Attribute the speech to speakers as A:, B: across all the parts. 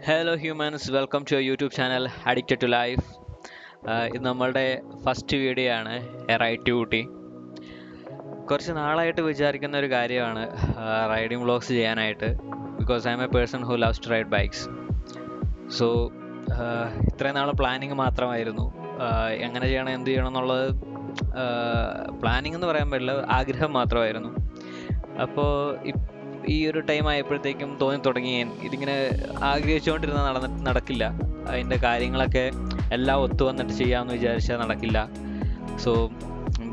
A: Hello humans, welcome to YouTube channel addicted to life. ഇത് നമ്മളുടെ first video ആണ്, a ride to Ooty. കുറച്ച് നാളായിട്ട് വിചാരിക്കുന്ന ഒരു കാര്യമാണ് റൈഡിങ് വ്ളോഗ്സ് ചെയ്യാനായിട്ട്. Because I am a person who loves to ride bikes. So ഇത്രയും നാൾ പ്ലാനിങ് മാത്രമായിരുന്നു. എങ്ങനെ ചെയ്യണം, എന്ത് ചെയ്യണം എന്നുള്ളത് പ്ലാനിങ് എന്ന് പറയാൻ പറ്റില്ല, ആഗ്രഹം മാത്രമായിരുന്നു. അപ്പോൾ ഈ ഒരു ടൈം ആയപ്പോഴത്തേക്കും തോന്നി തുടങ്ങി, ഇതിങ്ങനെ ആഗ്രഹിച്ചുകൊണ്ടിരുന്ന നടക്കില്ല. അതിൻ്റെ കാര്യങ്ങളൊക്കെ എല്ലാം ഒത്തു വന്നിട്ട് ചെയ്യാമെന്ന് വിചാരിച്ചാൽ നടക്കില്ല. So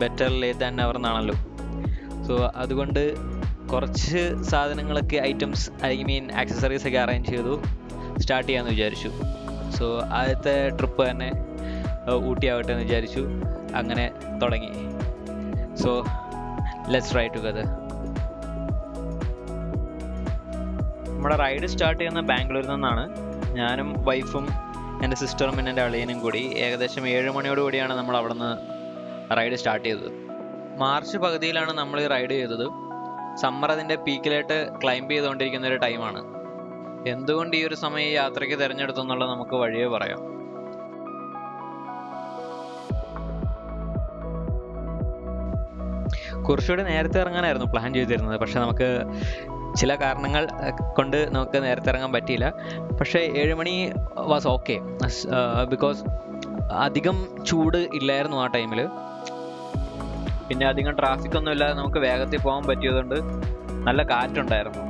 A: better late than never എന്നാണല്ലോ. സോ അതുകൊണ്ട് കുറച്ച് സാധനങ്ങളൊക്കെ, ഐറ്റംസ്, ആക്സസറീസ് ഒക്കെ അറേഞ്ച് ചെയ്തു സ്റ്റാർട്ട് ചെയ്യാമെന്ന് വിചാരിച്ചു. സോ ആദ്യത്തെ ട്രിപ്പ് തന്നെ ഊട്ടി ആവട്ടെ എന്ന് വിചാരിച്ചു. അങ്ങനെ തുടങ്ങി. So let's ride together. നമ്മുടെ റൈഡ് സ്റ്റാർട്ട് ചെയ്യുന്നത് ബാംഗ്ലൂരിൽ നിന്നാണ്. ഞാനും വൈഫും എൻ്റെ സിസ്റ്ററും പിന്നെ എൻ്റെ അളിയനും കൂടി ഏകദേശം 7 മണിയോടുകൂടിയാണ് നമ്മൾ അവിടെ നിന്ന് റൈഡ് സ്റ്റാർട്ട് ചെയ്തത്. മാർച്ച് പകുതിയിലാണ് നമ്മൾ ഈ റൈഡ് ചെയ്തത്. സമ്മർ അതിൻ്റെ പീക്കിലായിട്ട് ക്ലൈംബ് ചെയ്തുകൊണ്ടിരിക്കുന്ന ഒരു ടൈമാണ്. എന്തുകൊണ്ട് ഈ ഒരു സമയം ഈ യാത്രയ്ക്ക് തിരഞ്ഞെടുത്തു എന്നുള്ളത് നമുക്ക് വഴിയേ പറയാം. കുറച്ചുകൂടി നേരത്തെ ഇറങ്ങാനായിരുന്നു പ്ലാൻ ചെയ്തിരുന്നത്. പക്ഷെ നമുക്ക് ചില കാരണങ്ങൾ കൊണ്ട് നമുക്ക് നേരത്തെ ഇറങ്ങാൻ പറ്റിയില്ല. പക്ഷേ 7 മണി വാസ് ഓക്കെ, ബിക്കോസ് അധികം ചൂട് ഇല്ലായിരുന്നു ആ ടൈമിൽ. പിന്നെ അധികം ട്രാഫിക് ഒന്നും ഇല്ലാതെ നമുക്ക് വേഗത്തിൽ പോകാൻ പറ്റിയതുകൊണ്ട് നല്ല കാറ്റുണ്ടായിരുന്നു.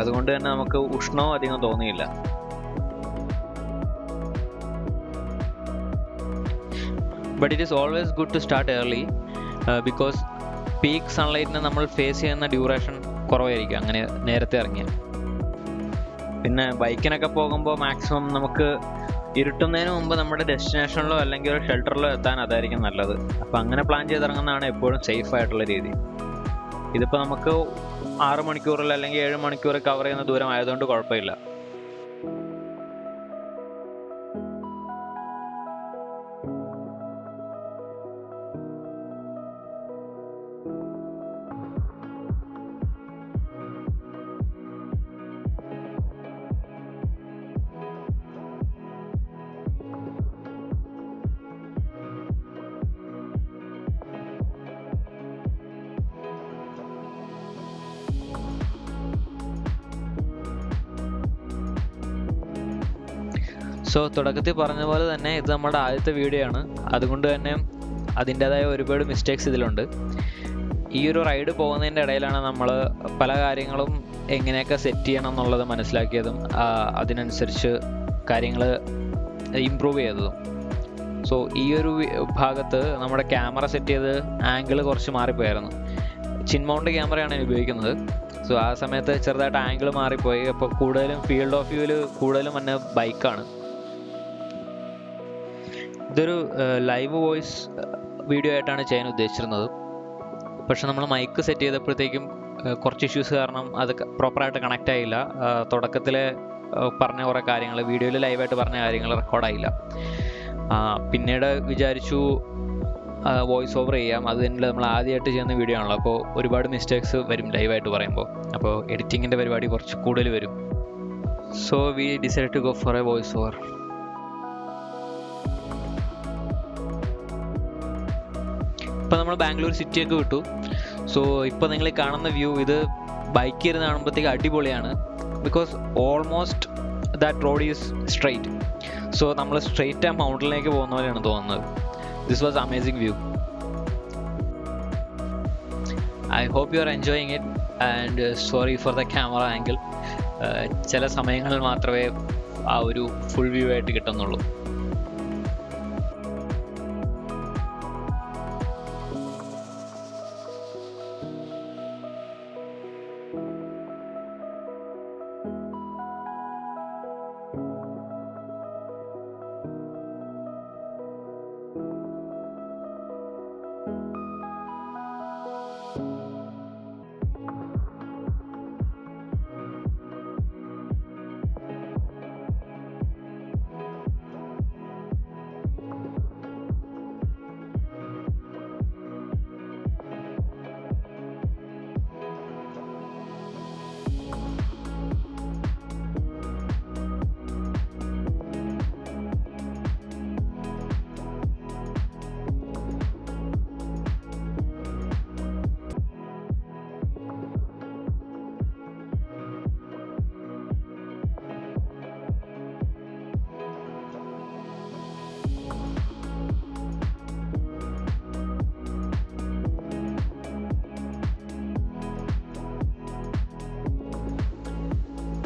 A: അതുകൊണ്ട് തന്നെ നമുക്ക് ഉഷ്ണവും അധികം തോന്നിയില്ല. But it is always good to start early, because peak സൺലൈറ്റിനെ നമ്മൾ ഫേസ് ചെയ്യുന്ന ഡ്യൂറേഷൻ കുറവായിരിക്കും അങ്ങനെ നേരത്തെ ഇറങ്ങിയാൽ. പിന്നെ ബൈക്കിനൊക്കെ പോകുമ്പോൾ മാക്സിമം നമുക്ക് ഇരുട്ടുന്നതിന് മുമ്പ് നമ്മുടെ ഡെസ്റ്റിനേഷനിലോ അല്ലെങ്കിൽ ഒരു ഷെൽട്ടറിലോ എത്താൻ അതായിരിക്കും നല്ലത്. അപ്പോൾ അങ്ങനെ പ്ലാൻ ചെയ്തിറങ്ങുന്നതാണ് എപ്പോഴും സേഫ് ആയിട്ടുള്ള രീതി. ഇതിപ്പോൾ നമുക്ക് 6 മണിക്കൂറിൽ അല്ലെങ്കിൽ 7 മണിക്കൂർ കവർ ചെയ്യുന്ന ദൂരം ആയതുകൊണ്ട് കുഴപ്പമില്ല. സോ തുടക്കത്തിൽ പറഞ്ഞ പോലെ തന്നെ ഇത് നമ്മുടെ ആദ്യത്തെ വീഡിയോ ആണ്. അതുകൊണ്ട് തന്നെ അതിൻ്റേതായ ഒരുപാട് മിസ്റ്റേക്സ് ഇതിലുണ്ട്. ഈ ഒരു റൈഡ് പോകുന്നതിൻ്റെ ഇടയിലാണ് നമ്മൾ പല കാര്യങ്ങളും എങ്ങനെയൊക്കെ സെറ്റ് ചെയ്യണം എന്നുള്ളത് മനസ്സിലാക്കിയതും അതിനനുസരിച്ച് കാര്യങ്ങൾ ഇമ്പ്രൂവ് ചെയ്തതും. സോ ഈ ഒരു ഭാഗത്ത് നമ്മുടെ ക്യാമറ സെറ്റ് ചെയ്ത് ആംഗിൾ കുറച്ച് മാറിപ്പോയായിരുന്നു. ചിൻമൗണ്ട് ക്യാമറയാണ് ഞാൻ ഉപയോഗിക്കുന്നത്. സോ ആ സമയത്ത് ചെറുതായിട്ട് ആംഗിൾ മാറിപ്പോയി. അപ്പോൾ കൂടുതലും ഫീൽഡ് ഓഫ് വ്യൂവിൽ കൂടുതലും വന്ന ബൈക്കാണ്. ഇതൊരു ലൈവ് വോയിസ് വീഡിയോ ആയിട്ടാണ് ചെയ്യാൻ ഉദ്ദേശിച്ചിരുന്നത്. പക്ഷെ നമ്മൾ മൈക്ക് സെറ്റ് ചെയ്തപ്പോഴത്തേക്കും കുറച്ച് ഇഷ്യൂസ് കാരണം അത് പ്രോപ്പറായിട്ട് കണക്റ്റ് ആയില്ല. തുടക്കത്തിൽ പറഞ്ഞ കുറേ കാര്യങ്ങൾ, വീഡിയോയിൽ ലൈവായിട്ട് പറഞ്ഞ കാര്യങ്ങൾ റെക്കോർഡായില്ല. പിന്നീട് വിചാരിച്ചു വോയിസ് ഓവർ ചെയ്യാം. അത് തന്നെ നമ്മൾ ആദ്യമായിട്ട് ചെയ്യുന്ന വീഡിയോ ആണല്ലോ, അപ്പോൾ ഒരുപാട് മിസ്റ്റേക്സ് വരും ലൈവായിട്ട് പറയുമ്പോൾ. അപ്പോൾ എഡിറ്റിങ്ങിൻ്റെ പരിപാടി കുറച്ച് കൂടുതൽ വരും. So we decide to go for a voice over. ഇപ്പോൾ നമ്മൾ ബാംഗ്ലൂർ സിറ്റിയൊക്കെ വിട്ടു. സോ ഇപ്പോൾ നിങ്ങൾ കാണുന്ന വ്യൂ, ഇത് ബൈക്കിൽ ഇരുന്ന് കാണുമ്പോഴത്തേക്ക് അടിപൊളിയാണ്. Because almost that road is straight. So നമ്മൾ സ്ട്രെയിറ്റ് ആ മൗണ്ടനിലേക്ക് പോകുന്ന പോലെയാണ് തോന്നുന്നത്. This was amazing view. I hope you are enjoying it and sorry for the camera angle. ചില സമയങ്ങളിൽ മാത്രമേ ആ ഒരു ഫുൾ വ്യൂ ആയിട്ട് കിട്ടുന്നുള്ളൂ.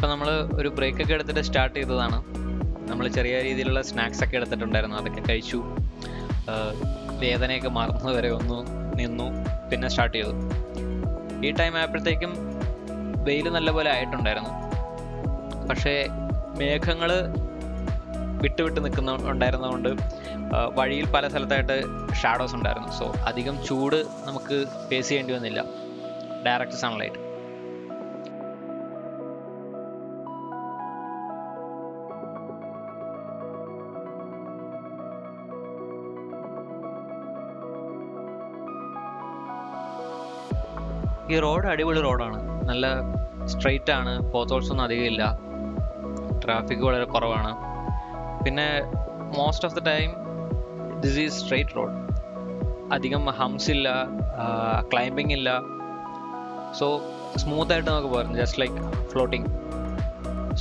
A: ഇപ്പം നമ്മൾ ഒരു ബ്രേക്കൊക്കെ എടുത്തിട്ട് സ്റ്റാർട്ട് ചെയ്തതാണ്. നമ്മൾ ചെറിയ രീതിയിലുള്ള സ്നാക്സ് ഒക്കെ എടുത്തിട്ടുണ്ടായിരുന്നു, അതൊക്കെ കഴിച്ചു. വേദനയൊക്കെ മാറുന്നത് വരെ ഒന്ന് നിന്നു, പിന്നെ സ്റ്റാർട്ട് ചെയ്തു. ഈ ടൈം ആയപ്പോഴത്തേക്കും വെയിൽ നല്ലപോലെ ആയിട്ടുണ്ടായിരുന്നു. പക്ഷേ മേഘങ്ങൾ വിട്ട് ഉണ്ടായിരുന്നതുകൊണ്ട് വഴിയിൽ പല സ്ഥലത്തായിട്ട് ഷാഡോസ് ഉണ്ടായിരുന്നു. സോ അധികം ചൂട് നമുക്ക് ഫേസ് ചെയ്യേണ്ടി വന്നില്ല, ഡയറക്റ്റ് സൺലൈറ്റ്. ഈ റോഡ് അടിപൊളി റോഡാണ്, നല്ല സ്ട്രെയിറ്റ് ആണ്, പോത്തോൾസ് ഒന്നും അധികം ഇല്ല, ട്രാഫിക് വളരെ കുറവാണ്. പിന്നെ most of the time this is straight road, അധികം ഹംസ് ഇല്ല, ക്ലൈംബിംഗ് ഇല്ല. സോ സ്മൂത്തായിട്ട് നമുക്ക് പോയിരുന്നു, ജസ്റ്റ് ലൈക്ക് ഫ്ലോട്ടിങ്.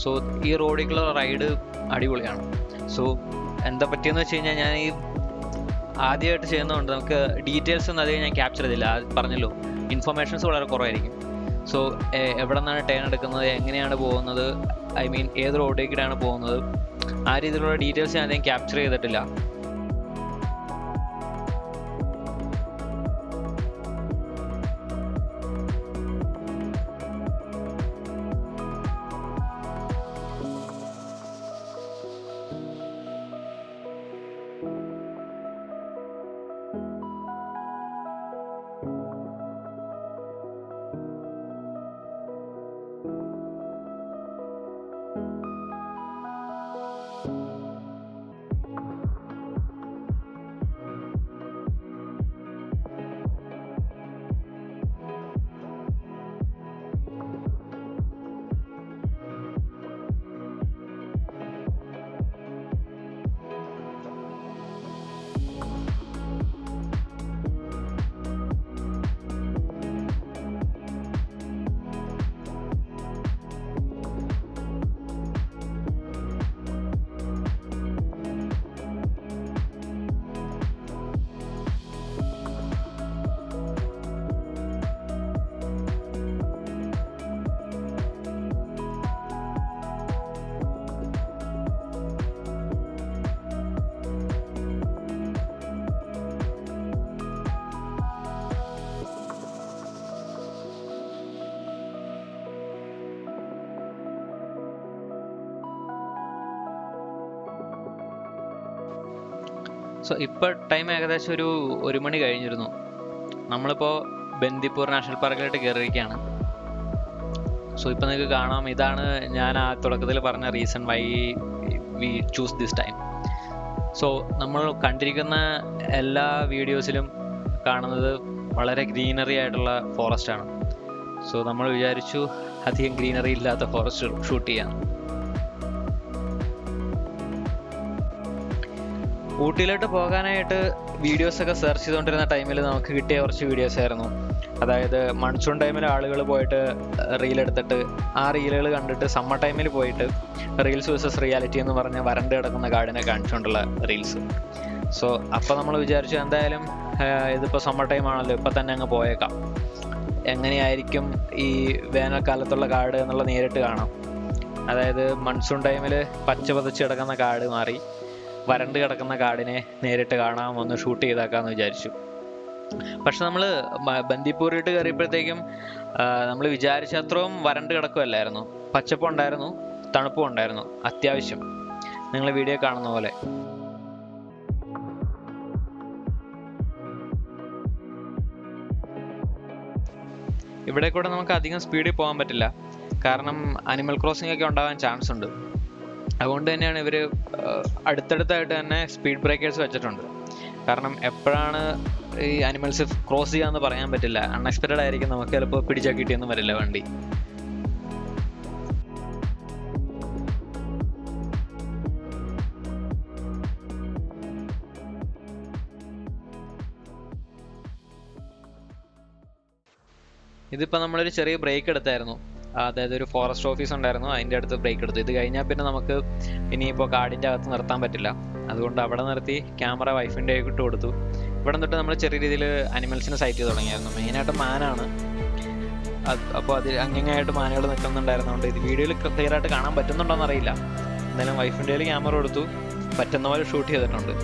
A: സോ ഈ റോഡിലുള്ള റൈഡ് അടിപൊളിയാണ്. സോ എന്താ പറ്റിയെന്ന് വെച്ച് കഴിഞ്ഞാൽ, ഞാൻ ഈ ആദ്യമായിട്ട് ചെയ്യുന്നതുകൊണ്ട് നമുക്ക് ഡീറ്റെയിൽസ് ഒന്നും അധികം ഞാൻ ക്യാപ്ചർ ചെയ്തില്ല. പറഞ്ഞല്ലോ, ഇൻഫർമേഷൻസ് വളരെ കുറവായിരിക്കും. സോ എവിടെ നിന്നാണ് ടേൺ എടുക്കുന്നത്, എങ്ങനെയാണ് പോകുന്നത്, ഐ മീൻ ഏത് റോഡിലേക്കാണ് പോകുന്നത്, ആ രീതിയിലുള്ള ഡീറ്റെയിൽസ് ഞാൻ അധികം ക്യാപ്ചർ ചെയ്തിട്ടില്ല. സോ ഇപ്പോൾ ടൈം ഏകദേശം ഒരു 1 മണി കഴിഞ്ഞിരുന്നു. നമ്മളിപ്പോൾ ബന്ദിപ്പൂർ നാഷണൽ പാർക്കിലോട്ട് കയറിയിരിക്കുകയാണ്. സോ ഇപ്പം നിങ്ങൾക്ക് കാണാം, ഇതാണ് ഞാൻ ആ തുടക്കത്തിൽ പറഞ്ഞ reason why V choose this time. So നമ്മൾ കണ്ടിരിക്കുന്ന എല്ലാ വീഡിയോസിലും കാണുന്നത് വളരെ ഗ്രീനറി ആയിട്ടുള്ള ഫോറസ്റ്റ് ആണ്. സോ നമ്മൾ വിചാരിച്ചു അധികം ഗ്രീനറി ഇല്ലാത്ത ഫോറസ്റ്റ് ഷൂട്ട് ചെയ്യാം. ഊട്ടിയിലോട്ട് പോകാനായിട്ട് വീഡിയോസൊക്കെ സെർച്ച് ചെയ്തുകൊണ്ടിരുന്ന ടൈമിൽ നമുക്ക് കിട്ടിയ കുറച്ച് വീഡിയോസ് ആയിരുന്നു. അതായത് മൺസൂൺ ടൈമിൽ ആളുകൾ പോയിട്ട് റീലെടുത്തിട്ട് ആ റീലുകൾ കണ്ടിട്ട് സമ്മർ ടൈമിൽ പോയിട്ട് റീൽസ് വേഴ്സസ് റിയാലിറ്റി എന്ന് പറഞ്ഞ് വരണ്ട് കിടക്കുന്ന കാടിനെ കാണിച്ചുകൊണ്ടുള്ള റീൽസ്. സോ അപ്പോൾ നമ്മൾ വിചാരിച്ചു എന്തായാലും ഇതിപ്പോൾ സമ്മർ ടൈം ആണല്ലോ, ഇപ്പം തന്നെ അങ്ങ് പോയേക്കാം. എങ്ങനെയായിരിക്കും ഈ വേനൽക്കാലത്തുള്ള കാട് എന്നുള്ള നേരിട്ട് കാണാം. അതായത് മൺസൂൺ ടൈമിൽ പച്ച പതച്ച് കിടക്കുന്ന കാട് മാറി വരണ്ട് കിടക്കുന്ന കാടിനെ നേരിട്ട് കാണാം, ഒന്ന് ഷൂട്ട് ചെയ്താക്കാന്ന് വിചാരിച്ചു. പക്ഷെ നമ്മൾ ബന്ദിപ്പൂരിട്ട് കയറിയപ്പോഴത്തേക്കും നമ്മൾ വിചാരിച്ച അത്രയും വരണ്ട് കിടക്കുമല്ലായിരുന്നു. പച്ചപ്പും ഉണ്ടായിരുന്നു, തണുപ്പും ഉണ്ടായിരുന്നു അത്യാവശ്യം, നിങ്ങൾ വീഡിയോ കാണുന്ന പോലെ. ഇവിടെ കൂടെ നമുക്ക് അധികം സ്പീഡിൽ പോകാൻ പറ്റില്ല, കാരണം അനിമൽ ക്രോസിംഗ് ഒക്കെ ഉണ്ടാകാൻ ചാൻസ് ഉണ്ട്. അതുകൊണ്ട് തന്നെയാണ് ഇവർ അടുത്തടുത്തായിട്ട് തന്നെ സ്പീഡ് ബ്രേക്കേഴ്സ് വെച്ചിട്ടുണ്ട്. കാരണം എപ്പോഴാണ് ഈ അനിമൽസ് ക്രോസ് ചെയ്യാന്ന് പറയാൻ പറ്റില്ല, അൺഎക്സ്പെക്റ്റഡ് ആയിരിക്കും, നമുക്ക് ചിലപ്പോൾ പിടിച്ചാൽ കിട്ടിയൊന്നും വരില്ല വണ്ടി. ഇതിപ്പോൾ നമ്മളൊരു ചെറിയ ബ്രേക്ക് എടുത്തായിരുന്നു. അതായത് ഒരു ഫോറസ്റ്റ് ഓഫീസ് ഉണ്ടായിരുന്നു, അതിൻ്റെ അടുത്ത് ബ്രേക്ക് എടുത്തു. ഇത് കഴിഞ്ഞാൽ പിന്നെ നമുക്ക് ഇനിയിപ്പോൾ കാടിൻ്റെ അകത്ത് നിർത്താൻ പറ്റില്ല. അതുകൊണ്ട് അവിടെ നിർത്തി ക്യാമറ വൈഫിൻ്റെ ഇട്ട് കൊടുത്തു. ഇവിടെ തൊട്ട് നമ്മൾ ചെറിയ രീതിയിൽ അനിമൽസിനെ സൈറ്റ് ചെയ്ത് തുടങ്ങിയായിരുന്നു. മെയിനായിട്ട് മാനാണ്. അപ്പോൾ അതിൽ അങ്ങനെയായിട്ട് മാനുകൾ നിൽക്കുന്നുണ്ടായിരുന്നതുകൊണ്ട് ഇത് വീഡിയോയിൽ ക്ലിയർ ആയിട്ട് കാണാൻ പറ്റുന്നുണ്ടോയെന്ന് അറിയില്ല. എന്തായാലും വൈഫിൻ്റെ കയ്യിൽ ക്യാമറ കൊടുത്തു, പറ്റുന്ന പോലെ ഷൂട്ട് ചെയ്തിട്ടുണ്ട്.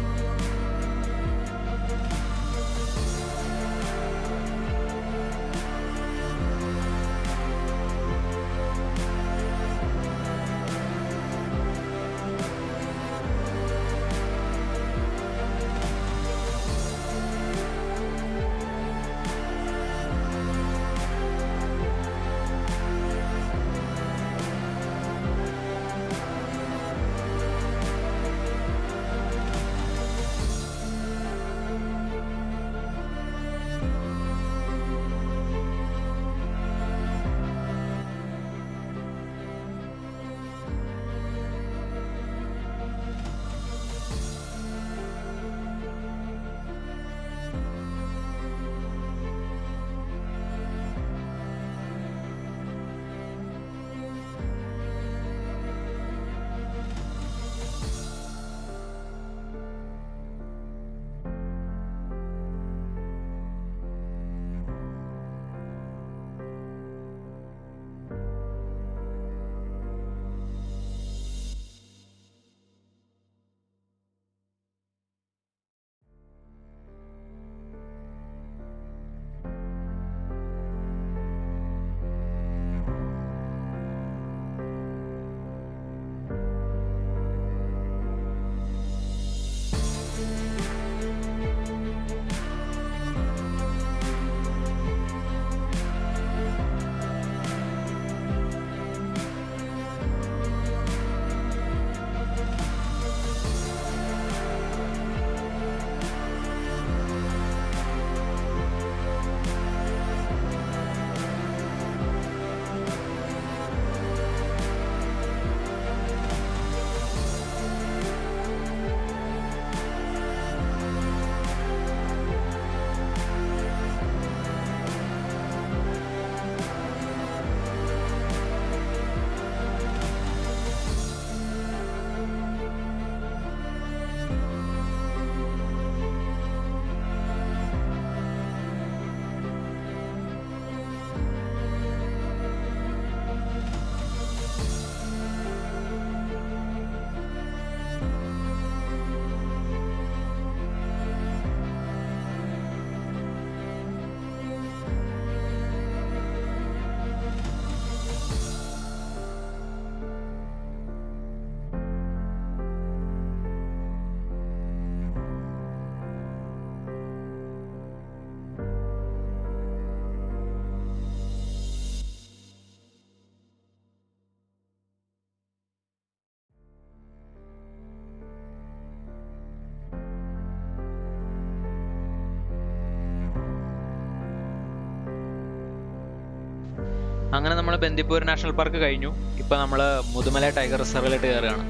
A: അങ്ങനെ നമ്മൾ ബന്ദിപ്പൂർ നാഷണൽ പാർക്ക് കഴിഞ്ഞു. ഇപ്പോൾ നമ്മൾ മുതുമല ടൈഗർ റിസർവിലോട്ട് കയറുകയാണ്.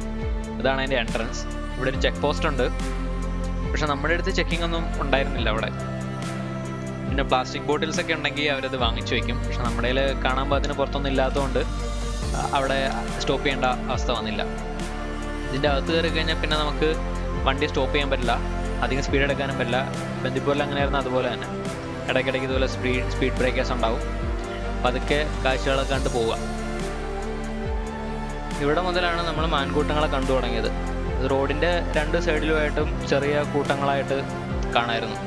A: ഇതാണ് അതിൻ്റെ എൻട്രൻസ്. ഇവിടെ ഒരു ചെക്ക് പോസ്റ്റ് ഉണ്ട്, പക്ഷെ നമ്മുടെ അടുത്ത് ചെക്കിംഗ് ഒന്നും ഉണ്ടായിരുന്നില്ല അവിടെ. പിന്നെ പ്ലാസ്റ്റിക് ബോട്ടിൽസ് ഒക്കെ ഉണ്ടെങ്കിൽ അവരത് വാങ്ങിച്ചു വയ്ക്കും. പക്ഷെ നമ്മുടെ കയ്യിൽ കാണാൻ പാകത്തിന് പുറത്തൊന്നും ഇല്ലാത്തതുകൊണ്ട് അവിടെ സ്റ്റോപ്പ് ചെയ്യേണ്ട അവസ്ഥ വന്നില്ല. ഇതിൻ്റെ അകത്ത് കയറി കഴിഞ്ഞാൽ പിന്നെ നമുക്ക് വണ്ടി സ്റ്റോപ്പ് ചെയ്യാൻ പറ്റില്ല, അധികം സ്പീഡ് എടുക്കാനും പറ്റില്ല. ബന്ദിപ്പൂരിൽ അങ്ങനെയായിരുന്നു അതുപോലെ തന്നെ. ഇടയ്ക്കിടയ്ക്ക് ഇതുപോലെ സ്പീഡ് ബ്രേക്കേഴ്സ് ഉണ്ടാവും. പതുക്കെ കാഴ്ചകളൊക്കെ കണ്ട് പോവുക. ഇവിടെ മുതലാണ് നമ്മൾ മാൻകൂട്ടങ്ങളെ കണ്ടു തുടങ്ങിയത്. റോഡിൻ്റെ രണ്ട് സൈഡിലുമായിട്ടും ചെറിയ കൂട്ടങ്ങളായിട്ട് കാണായിരുന്നു.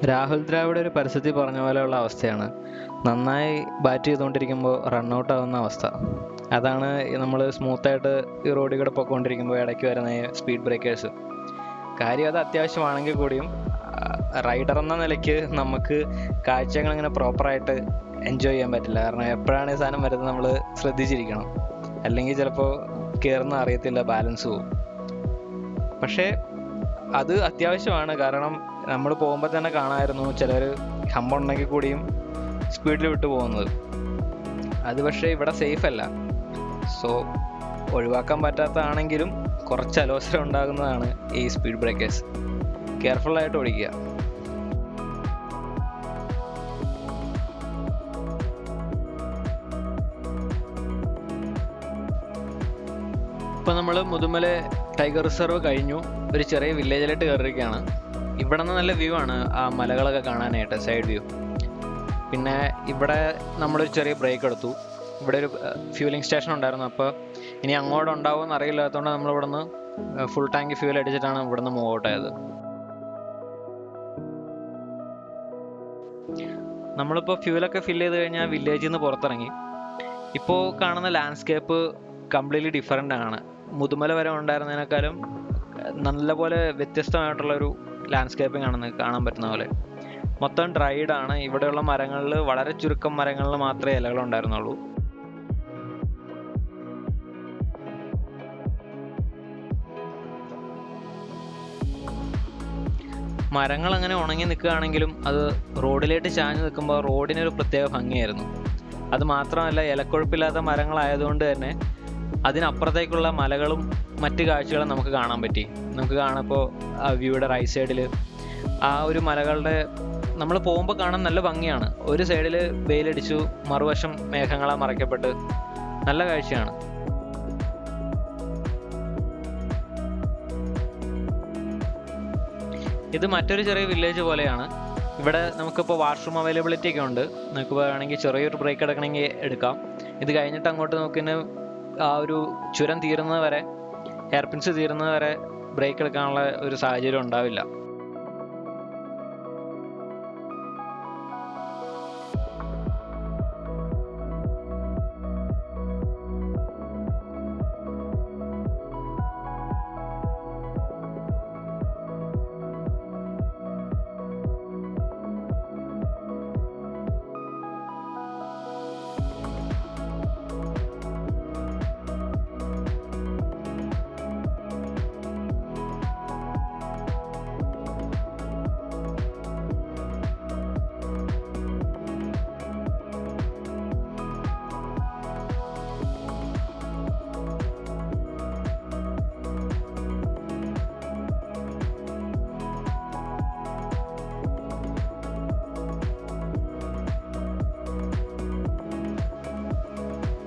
A: രാഹുൽ ദ്രാവിഡ് ഒരു പരസ്യത്തിൽ പറഞ്ഞ പോലെയുള്ള അവസ്ഥയാണ്. നന്നായി ബാറ്റ് ചെയ്തുകൊണ്ടിരിക്കുമ്പോൾ റണ്ണൗട്ട് ആവുന്ന അവസ്ഥ. അതാണ് നമ്മൾ സ്മൂത്തായിട്ട് ഈ റോഡിൽ കൂടെ പൊയ്ക്കൊണ്ടിരിക്കുമ്പോൾ ഇടയ്ക്ക് വരുന്ന സ്പീഡ് ബ്രേക്കേഴ്സ്. കാര്യം അത് അത്യാവശ്യമാണെങ്കിൽ കൂടിയും റൈഡർ എന്ന നിലയ്ക്ക് നമുക്ക് കാഴ്ചകൾ ഇങ്ങനെ പ്രോപ്പറായിട്ട് എൻജോയ് ചെയ്യാൻ പറ്റില്ല. കാരണം എപ്പോഴാണ് ഈ സാധനം വരുന്നത് നമ്മൾ ശ്രദ്ധിച്ചിരിക്കണം. അല്ലെങ്കിൽ ചിലപ്പോൾ കയറുന്ന അറിയത്തില്ല, ബാലൻസ് പോവും. പക്ഷേ അത് അത്യാവശ്യമാണ്. കാരണം നമ്മൾ പോകുമ്പോൾ തന്നെ കാണാമായിരുന്നു ചിലർ ഹമ്പുണ്ടെങ്കിൽ കൂടിയും സ്പീഡിൽ വിട്ടു പോകുന്നത്. അത് പക്ഷേ ഇവിടെ സേഫ് അല്ല. സോ ഒഴിവാക്കാൻ പറ്റാത്തതാണെങ്കിലും കുറച്ച് അലോസരം ഉണ്ടാകുന്നതാണ് ഈ സ്പീഡ് ബ്രേക്കേഴ്സ്. കെയർഫുള്ളായിട്ട് ഓടിക്കുക. ഇപ്പം നമ്മൾ മുതുമല ടൈഗർ റിസർവ് കഴിഞ്ഞു, ഒരു ചെറിയ വില്ലേജിലായിട്ട് കയറിയിരിക്കുകയാണ്. ഇവിടെ നിന്ന് നല്ല വ്യൂ ആണ് ആ മലകളൊക്കെ കാണാനായിട്ട്, സൈഡ് വ്യൂ. പിന്നെ ഇവിടെ നമ്മളൊരു ചെറിയ ബ്രേക്ക് എടുത്തു. ഇവിടെ ഒരു ഫ്യൂലിംഗ് സ്റ്റേഷൻ ഉണ്ടായിരുന്നു. അപ്പോൾ ഇനി അങ്ങോട്ട് ഉണ്ടാവുമെന്ന് അറിയില്ലാത്തതുകൊണ്ട് നമ്മളിവിടെ നിന്ന് ഫുൾ ടാങ്ക് ഫ്യൂൽ അടിച്ചിട്ടാണ് ഇവിടെ നിന്ന് മൂവ് ഔട്ട് ആയത്. നമ്മളിപ്പോൾ ഫ്യൂലൊക്കെ ഫില്ല് ചെയ്ത് കഴിഞ്ഞാൽ വില്ലേജിൽ നിന്ന് പുറത്തിറങ്ങി. ഇപ്പോൾ കാണുന്ന ലാൻഡ്സ്കേപ്പ് കംപ്ലീറ്റ്ലി ഡിഫറെൻ്റ് ആണ്. മുതുമല വരെ ഉണ്ടായിരുന്നതിനേക്കാളും നല്ലപോലെ വ്യത്യസ്തമായിട്ടുള്ളൊരു ലാൻഡ്സ്കേപ്പിംഗ് ആണെന്ന് കാണാൻ പറ്റുന്ന പോലെ. മൊത്തം ഡ്രൈഡാണ്. ഇവിടെയുള്ള മരങ്ങളിൽ വളരെ ചുരുക്കം മരങ്ങളിൽ മാത്രമേ ഇലകളുണ്ടായിരുന്നുള്ളൂ. മരങ്ങൾ അങ്ങനെ ഉണങ്ങി നിൽക്കുകയാണെങ്കിലും അത് റോഡിലേക്ക് ചാഞ്ഞ് നിൽക്കുമ്പോൾ റോഡിനൊരു പ്രത്യേക ഭംഗിയായിരുന്നു. അത് മാത്രമല്ല, ഇലക്കൊഴുപ്പില്ലാത്ത മരങ്ങളായതുകൊണ്ട് തന്നെ അതിനപ്പുറത്തേക്കുള്ള മലകളും മറ്റ് കാഴ്ചകളും നമുക്ക് കാണാൻ പറ്റി. നമുക്ക് കാണപ്പോൾ ആ വ്യൂയുടെ റൈറ്റ് സൈഡിൽ ആ ഒരു മലകളുടെ നമ്മൾ പോകുമ്പോൾ കാണാൻ നല്ല ഭംഗിയാണ്. ഒരു സൈഡിൽ വെയിലടിച്ചു, മറുവശം മേഘങ്ങളാൽ മറയ്ക്കപ്പെട്ട് നല്ല കാഴ്ചയാണ്. ഇത് മറ്റൊരു ചെറിയ വില്ലേജ് പോലെയാണ്. ഇവിടെ നമുക്കിപ്പോൾ വാഷ്റൂം അവൈലബിലിറ്റി ഒക്കെ ഉണ്ട്. നമുക്ക് വേണമെങ്കിൽ ചെറിയൊരു ബ്രേക്ക് എടുക്കണമെങ്കിൽ എടുക്കാം. ഇത് കഴിഞ്ഞിട്ട് അങ്ങോട്ട് നമുക്കിന് ആ ഒരു ചുരം തീരുന്നത് വരെ, ഹെയർപിൻസ് തീരുന്നത് വരെ ബ്രേക്ക് എടുക്കാനുള്ള ഒരു സാഹചര്യം ഉണ്ടാവില്ല.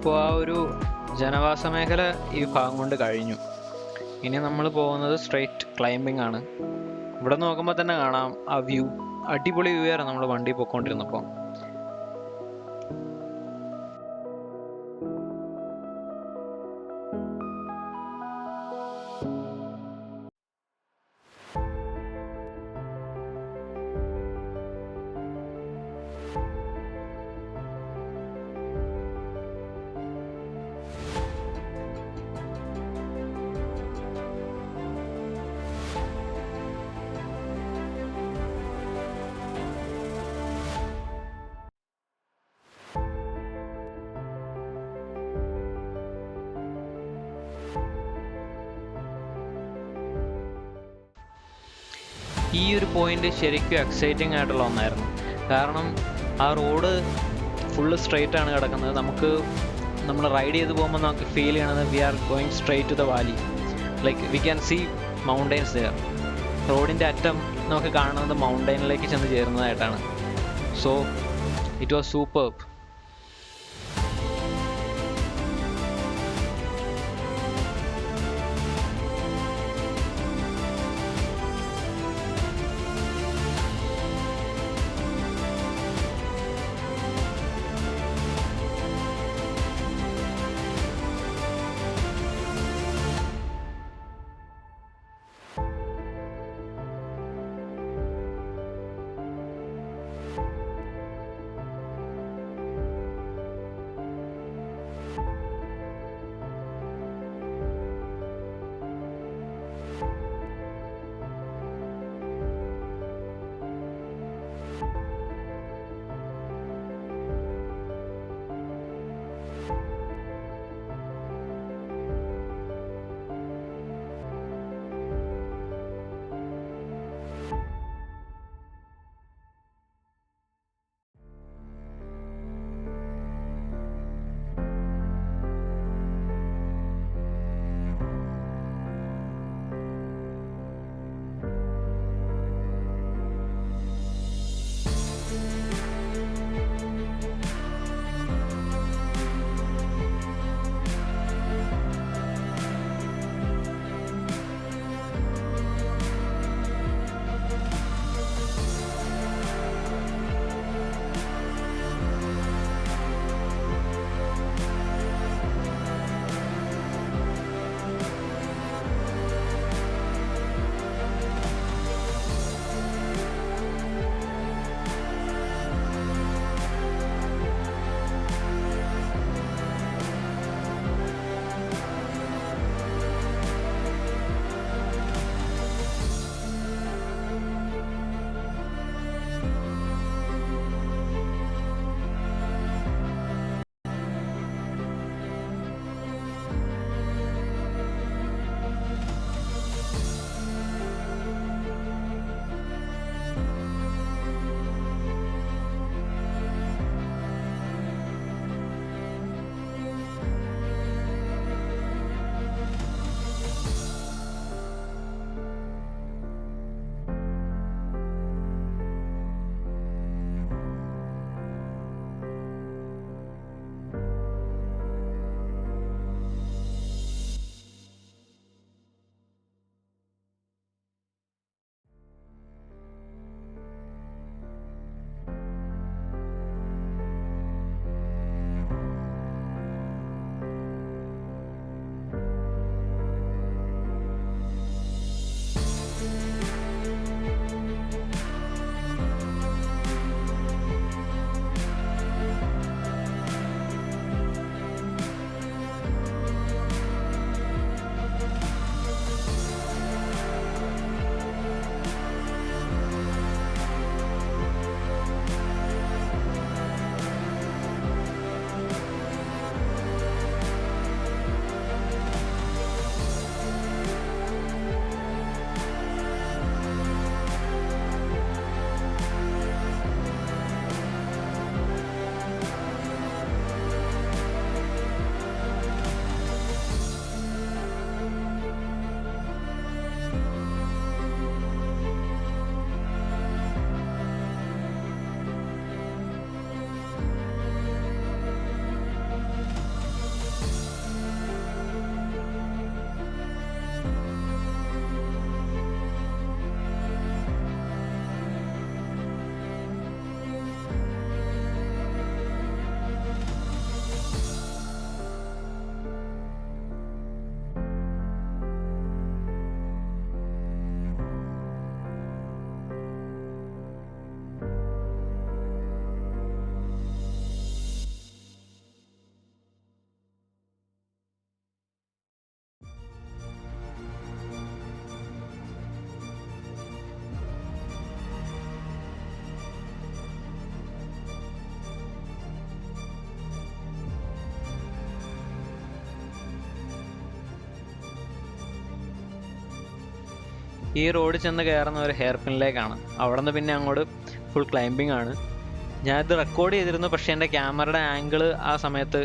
A: ഇപ്പോൾ ആ ഒരു ജനവാസ മേഖല ഈ ഭാഗം കൊണ്ട് കഴിഞ്ഞു. ഇനി നമ്മൾ പോകുന്നത് സ്ട്രെയിറ്റ് ക്ലൈംബിംഗ് ആണ്. ഇവിടെ നോക്കുമ്പോൾ തന്നെ കാണാം ആ വ്യൂ. അടിപൊളി വ്യൂ ആയിരുന്നു നമ്മൾ വണ്ടി പോയിക്കൊണ്ടിരുന്നപ്പോൾ. ഈ ഒരു പോയിന്റ് ശരിക്കും എക്സൈറ്റിംഗ് ആയിട്ടുള്ള ഒന്നായിരുന്നു. കാരണം ആ റോഡ് ഫുള്ള് സ്ട്രെയിറ്റ് ആണ് കിടക്കുന്നത്. നമ്മൾ റൈഡ് ചെയ്ത് പോകുമ്പോൾ നമുക്ക് ഫീൽ ചെയ്യണത് we are going straight to the valley. Like we can see mountains there. റോഡിൻ്റെ അറ്റം നമുക്ക് കാണുന്നത് മൗണ്ടെയ്നിലേക്ക് ചെന്ന് ചേരുന്നതായിട്ടാണ്. So it was superb. ഈ റോഡ് ചെന്ന് കയറുന്ന ഒരു ഹെയർ പിന്നിലേക്കാണ്. അവിടെ നിന്ന് പിന്നെ അങ്ങോട്ട് ഫുൾ ക്ലൈമ്പിംഗ് ആണ്. ഞാനിത് റെക്കോർഡ് ചെയ്തിരുന്നു, പക്ഷേ എൻ്റെ ക്യാമറയുടെ ആംഗിള് ആ സമയത്ത്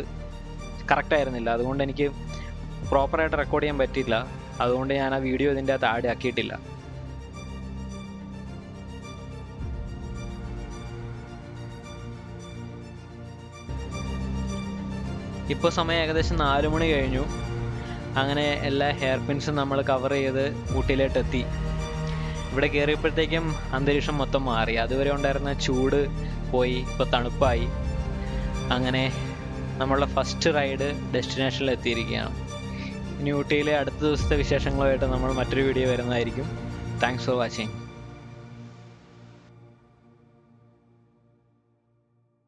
A: കറക്റ്റ് ആയിരുന്നില്ല. അതുകൊണ്ട് എനിക്ക് പ്രോപ്പറായിട്ട് റെക്കോർഡ് ചെയ്യാൻ പറ്റിയില്ല. അതുകൊണ്ട് ഞാൻ ആ വീഡിയോ ഇതിൻ്റെ അകത്ത് ആഡ് ആക്കിയിട്ടില്ല. ഇപ്പോൾ സമയം ഏകദേശം 4 മണി കഴിഞ്ഞു. അങ്ങനെ എല്ലാ ഹെയർ പിൻസും നമ്മൾ കവർ ചെയ്ത് ഊട്ടിയിലോട്ടെത്തി. ഇവിടെ കയറിയപ്പോഴത്തേക്കും അന്തരീക്ഷം മൊത്തം മാറി. അതുവരെ ഉണ്ടായിരുന്ന ചൂട് പോയി, ഇപ്പോൾ തണുപ്പായി. അങ്ങനെ നമ്മളുടെ ഫസ്റ്റ് റൈഡ് ഡെസ്റ്റിനേഷനിൽ എത്തിയിരിക്കുകയാണ്. ഇനി ഊട്ടിയിലെ അടുത്ത ദിവസത്തെ വിശേഷങ്ങളുമായിട്ട് നമ്മൾ മറ്റൊരു വീഡിയോ വരുന്നതായിരിക്കും. Thanks for watching.